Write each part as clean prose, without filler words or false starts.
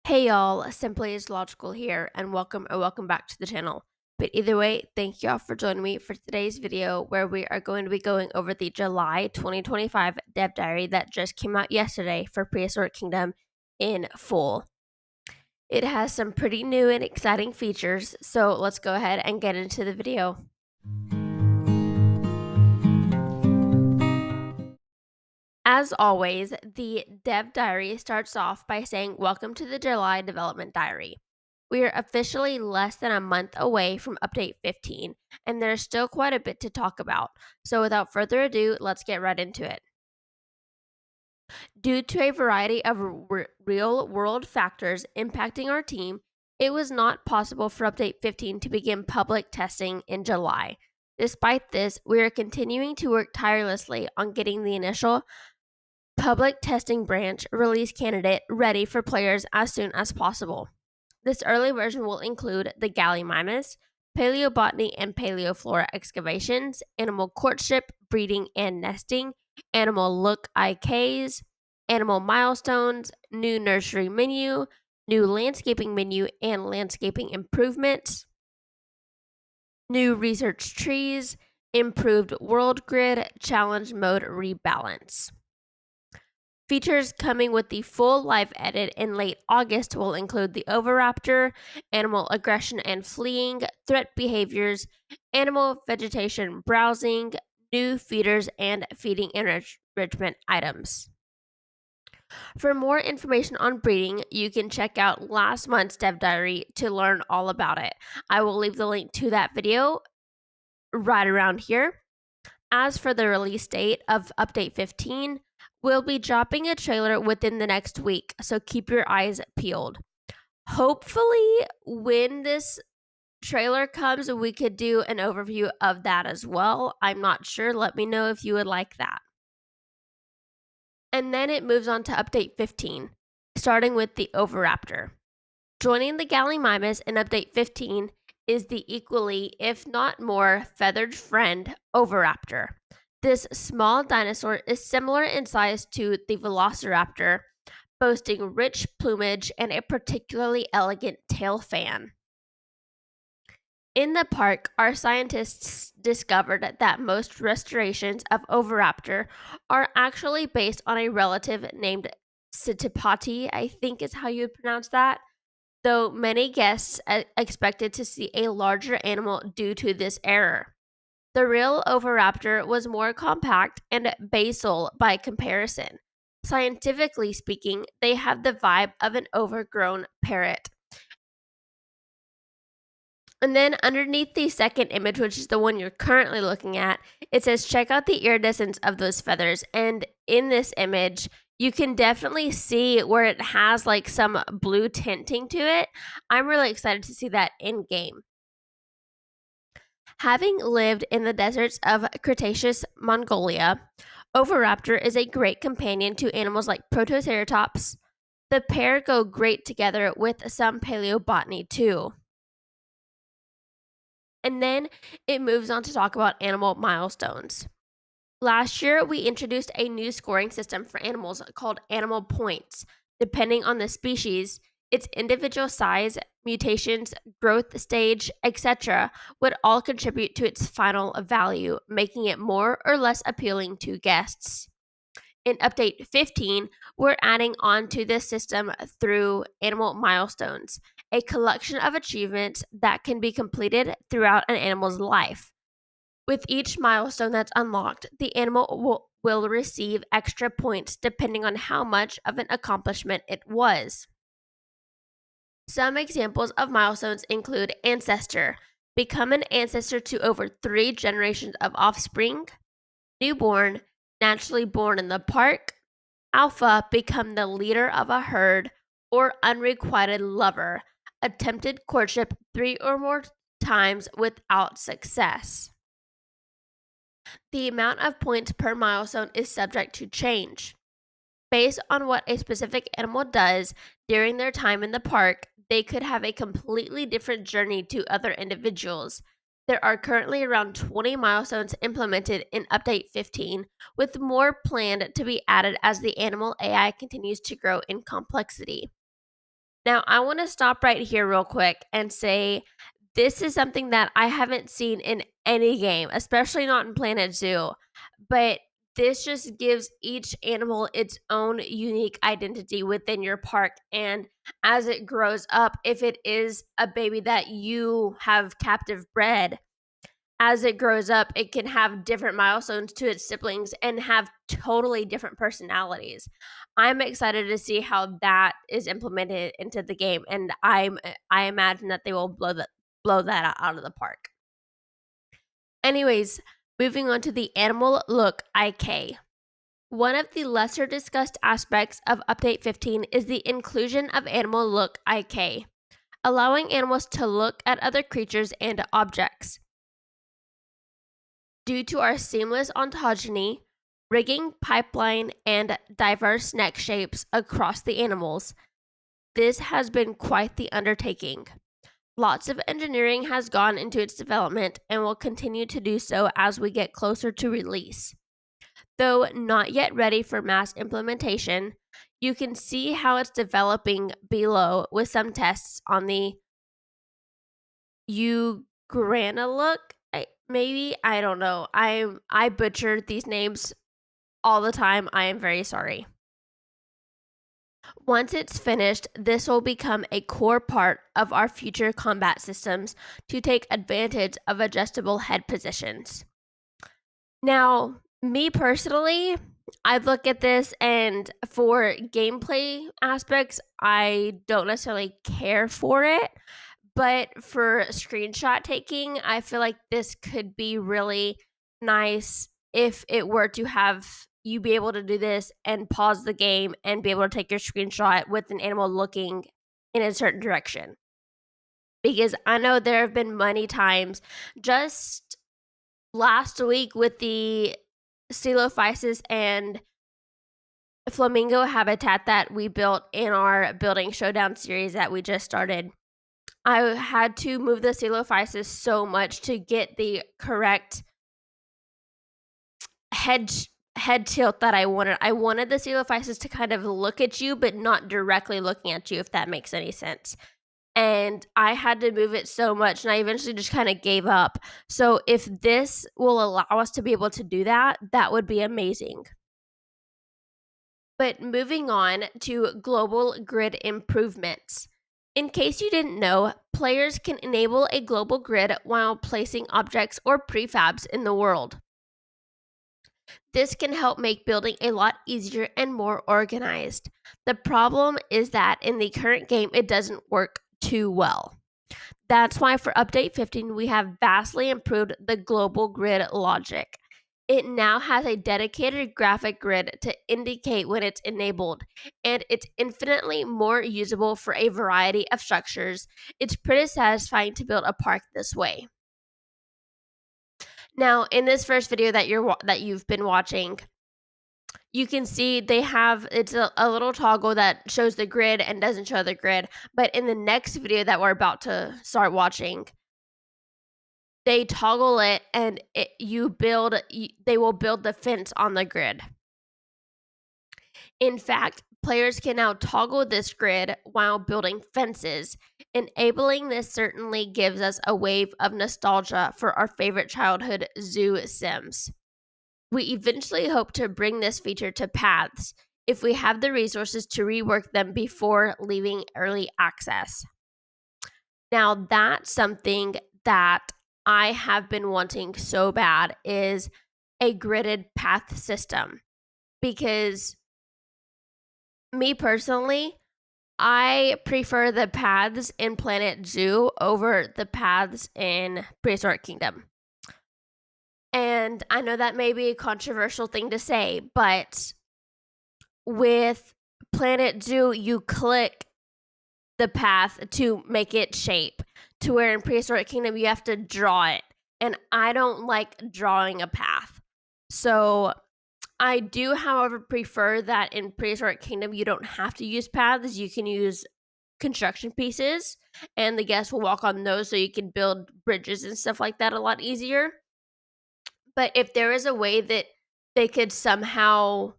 Hey y'all, Simply is Logical here, and welcome back to the channel. But either way, thank y'all for joining me for today's video where we are going to be going over the July 2025 dev diary that just came out yesterday for Prehistoric Kingdom in full. It has some pretty new and exciting features, so let's go ahead and get into the video. As always, the dev diary starts off by saying, "Welcome to the July development diary." We are officially less than a month away from update 15, and there's still quite a bit to talk about. So without further ado, let's get right into it. Due to a variety of real world factors impacting our team, it was not possible for update 15 to begin public testing in July. Despite this, we are continuing to work tirelessly on getting the initial public testing branch release candidate ready for players as soon as possible. This early version will include the Gallimimus, paleobotany and paleoflora excavations, animal courtship, breeding and nesting, animal look IKs, animal milestones, new nursery menu, new landscaping menu and landscaping improvements, new research trees, improved world grid, challenge mode rebalance. Features coming with the full live edit in late August will include the Oviraptor, animal aggression and fleeing, threat behaviors, animal vegetation browsing, new feeders, and feeding enrichment items. For more information on breeding, you can check out last month's dev diary to learn all about it. I will leave the link to that video right around here. As for the release date of Update 15, we'll be dropping a trailer within the next week, so keep your eyes peeled. Hopefully, when this trailer comes, we could do an overview of that as well. I'm not sure. Let me know if you would like that. And then it moves on to Update 15, starting with the Oviraptor. Joining the Gallimimus in Update 15 is the equally, if not more, feathered friend, Oviraptor. This small dinosaur is similar in size to the Velociraptor, boasting rich plumage and a particularly elegant tail fan. In the park, our scientists discovered that most restorations of Oviraptor are actually based on a relative named Sittipati, I think is how you would pronounce that, though many guests expected to see a larger animal due to this error. The real Oviraptor was more compact and basal by comparison. Scientifically speaking, they have the vibe of an overgrown parrot. And then underneath the second image, which is the one you're currently looking at, it says check out the iridescence of those feathers. And in this image, you can definitely see where it has like some blue tinting to it. I'm really excited to see that in game. Having lived in the deserts of Cretaceous Mongolia, Oviraptor is a great companion to animals like Protoceratops. The pair go great together with some paleobotany too. And then it moves on to talk about animal milestones. Last year, we introduced a new scoring system for animals called animal points. Depending on the species, its individual size, mutations, growth stage, etc., would all contribute to its final value, making it more or less appealing to guests. In Update 15, we're adding on to this system through animal milestones, a collection of achievements that can be completed throughout an animal's life. With each milestone that's unlocked, the animal will receive extra points depending on how much of an accomplishment it was. Some examples of milestones include Ancestor, become an ancestor to over 3 generations of offspring, Newborn, naturally born in the park, Alpha, become the leader of a herd, or Unrequited lover, attempted courtship 3 or more times without success. The amount of points per milestone is subject to change. Based on what a specific animal does during their time in the park, they could have a completely different journey to other individuals. There are currently around 20 milestones implemented in Update 15, with more planned to be added as the animal AI continues to grow in complexity. Now, I want to stop right here real quick and say this is something that I haven't seen in any game, especially not in Planet Zoo. But this just gives each animal its own unique identity within your park. And as it grows up, if it is a baby that you have captive bred, as it grows up, it can have different milestones to its siblings and have totally different personalities. I'm excited to see how that is implemented into the game, and I imagine that they will blow that out of the park. Anyways, moving on to the animal look IK. One of the lesser discussed aspects of Update 15 is the inclusion of animal look IK, allowing animals to look at other creatures and objects. Due to our seamless ontogeny, rigging pipeline, and diverse neck shapes across the animals, this has been quite the undertaking. Lots of engineering has gone into its development and will continue to do so as we get closer to release. Though not yet ready for mass implementation, you can see how it's developing below with some tests on the Ugrana maybe, I don't know. I butcher these names all the time. I am very sorry. Once it's finished, this will become a core part of our future combat systems to take advantage of adjustable head positions. Now, me personally, I look at this and for gameplay aspects, I don't necessarily care for it. But for screenshot taking, I feel like this could be really nice if it were to have you be able to do this and pause the game and be able to take your screenshot with an animal looking in a certain direction. Because I know there have been many times, just last week with the Coelophysis and flamingo habitat that we built in our Building Showdown series that we just started. I had to move the Coelophysis so much to get the correct head tilt that I wanted. I wanted the Coelophysis to kind of look at you, but not directly looking at you, if that makes any sense. And I had to move it so much, and I eventually just kind of gave up. So if this will allow us to be able to do that, that would be amazing. But moving on to global grid improvements. In case you didn't know, players can enable a global grid while placing objects or prefabs in the world. This can help make building a lot easier and more organized. The problem is that in the current game, it doesn't work too well. That's why for Update 15, we have vastly improved the global grid logic. It now has a dedicated graphic grid to indicate when it's enabled, and it's infinitely more usable for a variety of structures. It's pretty satisfying to build a park this way. Now, in this first video that you've been watching, you can see they have it's a little toggle that shows the grid and doesn't show the grid. But in the next video that we're about to start watching, they toggle it and they will build the fence on the grid. In fact, players can now toggle this grid while building fences. Enabling this certainly gives us a wave of nostalgia for our favorite childhood zoo sims. We eventually hope to bring this feature to paths if we have the resources to rework them before leaving early access. Now, that's something that I have been wanting so bad, is a gridded path system. Because me personally, I prefer the paths in Planet Zoo over the paths in Prehistoric Kingdom. And I know that may be a controversial thing to say, but with Planet Zoo, you click the path to make it shape, to where in Prehistoric Kingdom, you have to draw it. And I don't like drawing a path. So I do, however, prefer that in Prehistoric Kingdom, you don't have to use paths. You can use construction pieces, and the guests will walk on those so you can build bridges and stuff like that a lot easier. But if there is a way that they could somehow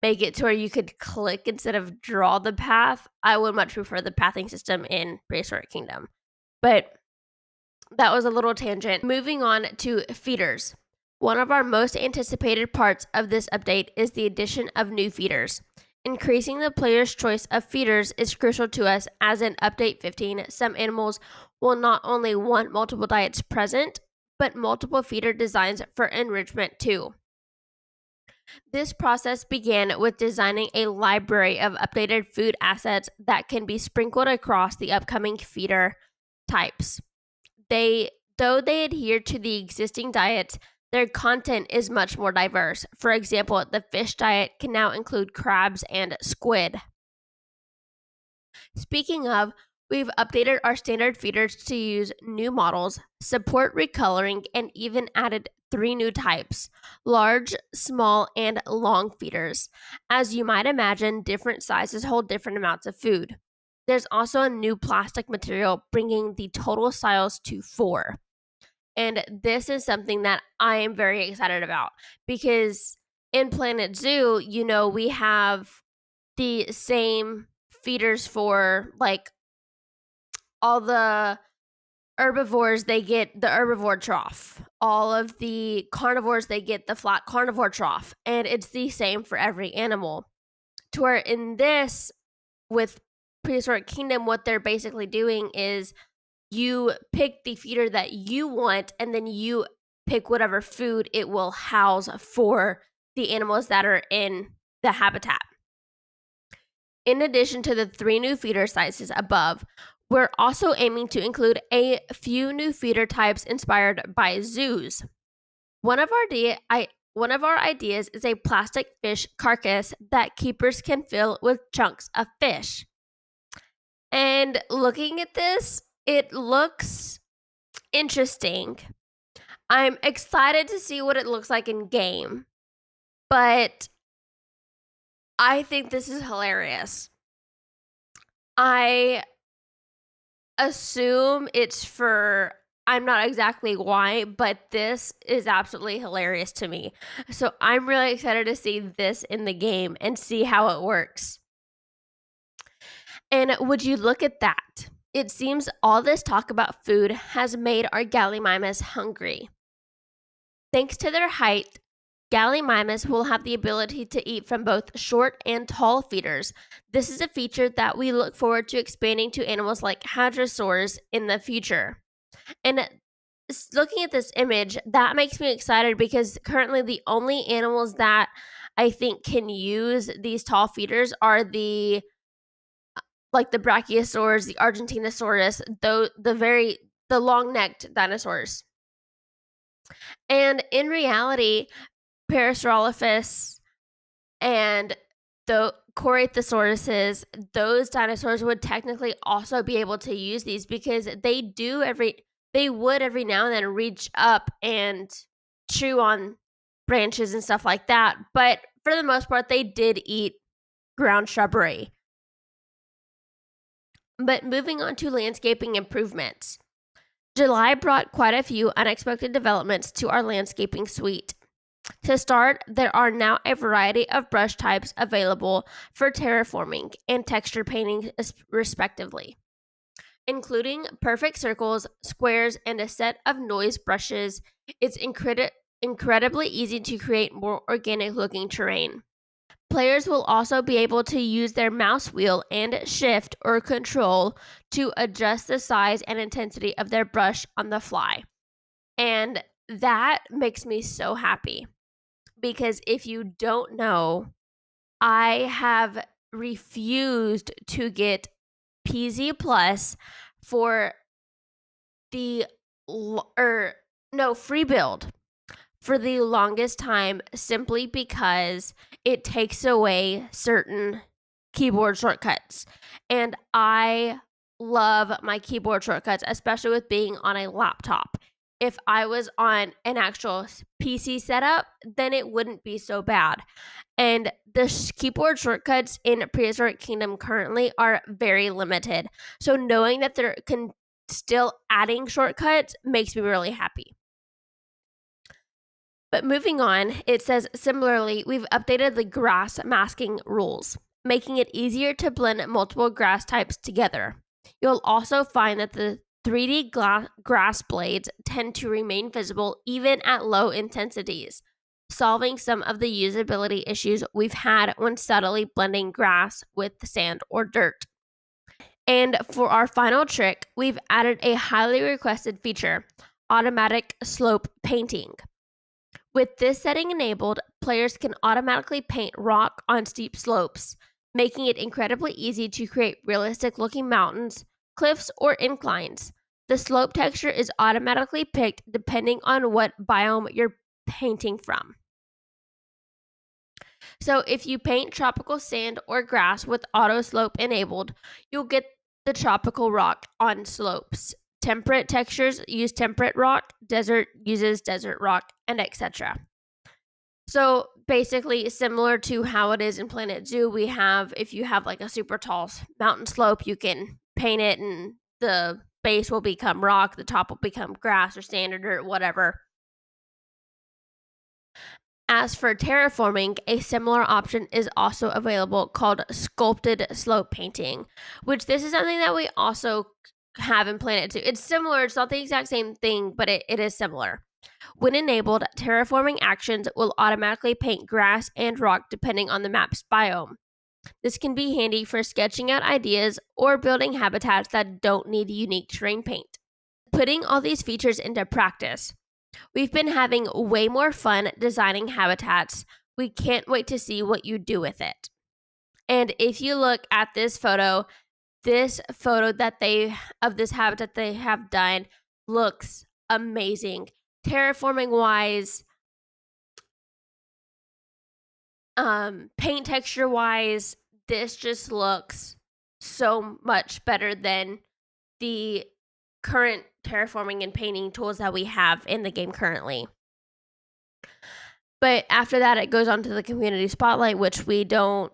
make it to where you could click instead of draw the path. I would much prefer the pathing system in Prehistoric Kingdom. But that was a little tangent. Moving on to feeders. One of our most anticipated parts of this update is the addition of new feeders. Increasing the player's choice of feeders is crucial to us, as in Update 15, some animals will not only want multiple diets present, but multiple feeder designs for enrichment too. This process began with designing a library of updated food assets that can be sprinkled across the upcoming feeder types. Though they adhere to the existing diets, their content is much more diverse. For example, the fish diet can now include crabs and squid. Speaking of, we've updated our standard feeders to use new models, support recoloring, and even added 3 new types: large, small, and long feeders. As you might imagine, different sizes hold different amounts of food. There's also a new plastic material, bringing the total size to 4. And this is something that I am very excited about, because in Planet Zoo, we have the same feeders for like all the herbivores, they get the herbivore trough. All of the carnivores, they get the flat carnivore trough. And it's the same for every animal. To where in this, with Prehistoric Kingdom, what they're basically doing is you pick the feeder that you want, and then you pick whatever food it will house for the animals that are in the habitat. In addition to the 3 new feeder sizes above, we're also aiming to include a few new feeder types inspired by zoos. One of our ideas is a plastic fish carcass that keepers can fill with chunks of fish. And looking at this, it looks interesting. I'm excited to see what it looks like in game, but I think this is hilarious. I assume it's for, I'm not exactly why, but this is absolutely hilarious to me. So I'm really excited to see this in the game and see how it works. And would you look at that? It seems all this talk about food has made our Gallimimus hungry. Thanks to their height, Gallimimus will have the ability to eat from both short and tall feeders. This is a feature that we look forward to expanding to animals like hadrosaurs in the future. And looking at this image, that makes me excited, because currently the only animals that I think can use these tall feeders are the brachiosaurs, the Argentinosaurus, the long-necked dinosaurs. And in reality, Parasaurolophus and the Corythosauruses, those dinosaurs would technically also be able to use these, because they would every now and then reach up and chew on branches and stuff like that. But for the most part, they did eat ground shrubbery. But moving on to landscaping improvements. July brought quite a few unexpected developments to our landscaping suite. To start, there are now a variety of brush types available for terraforming and texture painting, respectively, including perfect circles, squares, and a set of noise brushes. It's incredibly easy to create more organic looking terrain. Players will also be able to use their mouse wheel and shift or control to adjust the size and intensity of their brush on the fly. And that makes me so happy, because if you don't know, I have refused to get PZ Plus for the free build for the longest time, simply because it takes away certain keyboard shortcuts. And I love my keyboard shortcuts, especially with being on a laptop. If I was on an actual PC setup, then it wouldn't be so bad. And the keyboard shortcuts in Prehistoric Kingdom currently are very limited. So knowing that they're still adding shortcuts makes me really happy. But moving on, it says similarly, we've updated the grass masking rules, making it easier to blend multiple grass types together. You'll also find that the 3D grass blades tend to remain visible even at low intensities, solving some of the usability issues we've had when subtly blending grass with sand or dirt. And for our final trick, we've added a highly requested feature, automatic slope painting. With this setting enabled, players can automatically paint rock on steep slopes, making it incredibly easy to create realistic looking mountains, cliffs, or inclines. The slope texture is automatically picked depending on what biome you're painting from. So if you paint tropical sand or grass with auto slope enabled, you'll get the tropical rock on slopes. Temperate textures use temperate rock, desert uses desert rock, and etc. So basically, similar to how it is in Planet Zoo, we have, if you have like a super tall mountain slope, you can paint it and the base will become rock, the top will become grass or sand or dirt, whatever. As for terraforming, a similar option is also available called sculpted slope painting, which this is something that we also have in Planet Zoo. It's similar, it's not the exact same thing, but it is similar. When enabled, terraforming actions will automatically paint grass and rock depending on the map's biome. This can be handy for sketching out ideas or building habitats that don't need unique terrain paint. Putting all these features into practice, we've been having way more fun designing habitats. We can't wait to see what you do with it. And if you look at this photo that of this habitat they have done looks amazing. Terraforming wise, paint texture wise, this just looks so much better than the current terraforming and painting tools that we have in the game currently. But after that, it goes on to the community spotlight, which we don't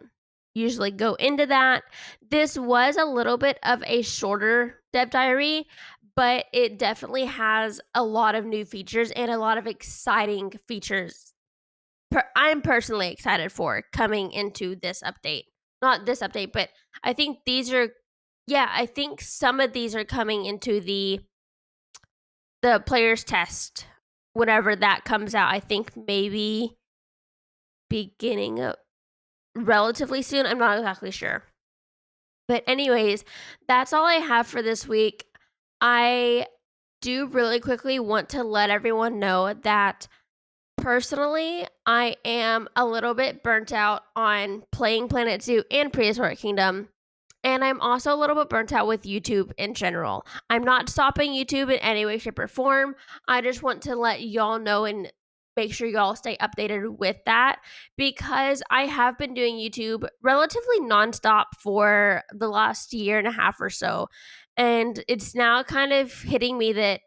usually go into that. This was a little bit of a shorter dev diary, but it definitely has a lot of new features and a lot of exciting features. I'm personally excited for coming into this update. Not this update, but I think I think some of these are coming into the player's test whenever that comes out. I think maybe beginning of relatively soon. I'm not exactly sure. But anyways, that's all I have for this week. I do really quickly want to let everyone know that personally, I am a little bit burnt out on playing Planet Zoo and Prehistoric Kingdom. And I'm also a little bit burnt out with YouTube in general. I'm not stopping YouTube in any way, shape, or form. I just want to let y'all know and make sure y'all stay updated with that, because I have been doing YouTube relatively nonstop for the last year and a half or so. And it's now kind of hitting me that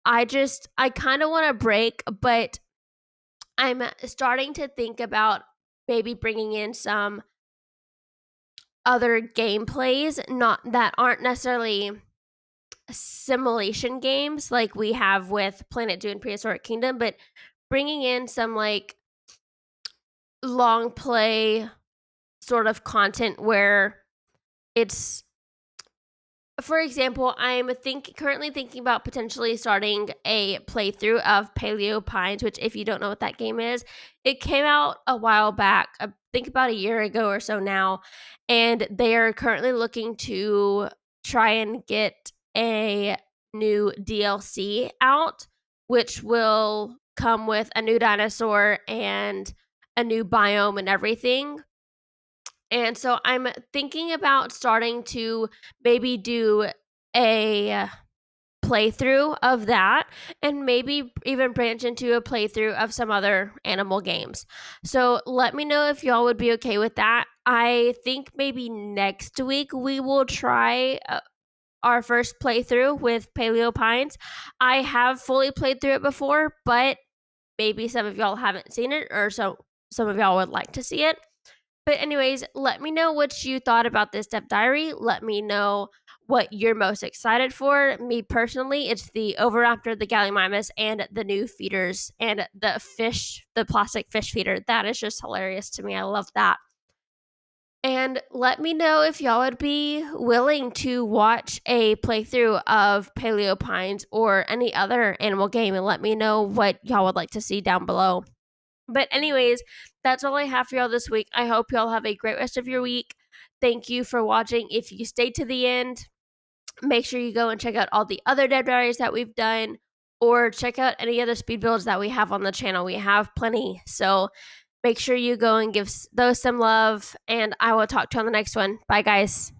I kind of want to break, but I'm starting to think about maybe bringing in some other gameplays, not that aren't necessarily simulation games like we have with Planet Zoo and Prehistoric Kingdom, but bringing in some like long play sort of content where it's, for example, I'm currently thinking about potentially starting a playthrough of Paleo Pines, which, if you don't know what that game is, it came out a while back, I think about a year ago or so now, and they are currently looking to try and get a new DLC out, which will come with a new dinosaur and a new biome and everything. And so I'm thinking about starting to maybe do a playthrough of that, and maybe even branch into a playthrough of some other animal games. So let me know if y'all would be okay with that. I think maybe next week we will try our first playthrough with Paleo Pines. I have fully played through it before, but maybe some of y'all haven't seen it, or some of y'all would like to see it. But anyways, let me know what you thought about this step diary. Let me know what you're most excited for. Me personally, it's the Oviraptor, the Gallimimus, and the new feeders and the plastic fish feeder. That is just hilarious to me. I love that. And let me know if y'all would be willing to watch a playthrough of Paleopines or any other animal game, and let me know what y'all would like to see down below. But anyways, that's all I have for y'all this week. I hope y'all have a great rest of your week. Thank you for watching. If you stayed to the end, make sure you go and check out all the other Dead Diaries that we've done, or check out any other speed builds that we have on the channel. We have plenty. So make sure you go and give those some love, and I will talk to you on the next one. Bye, guys.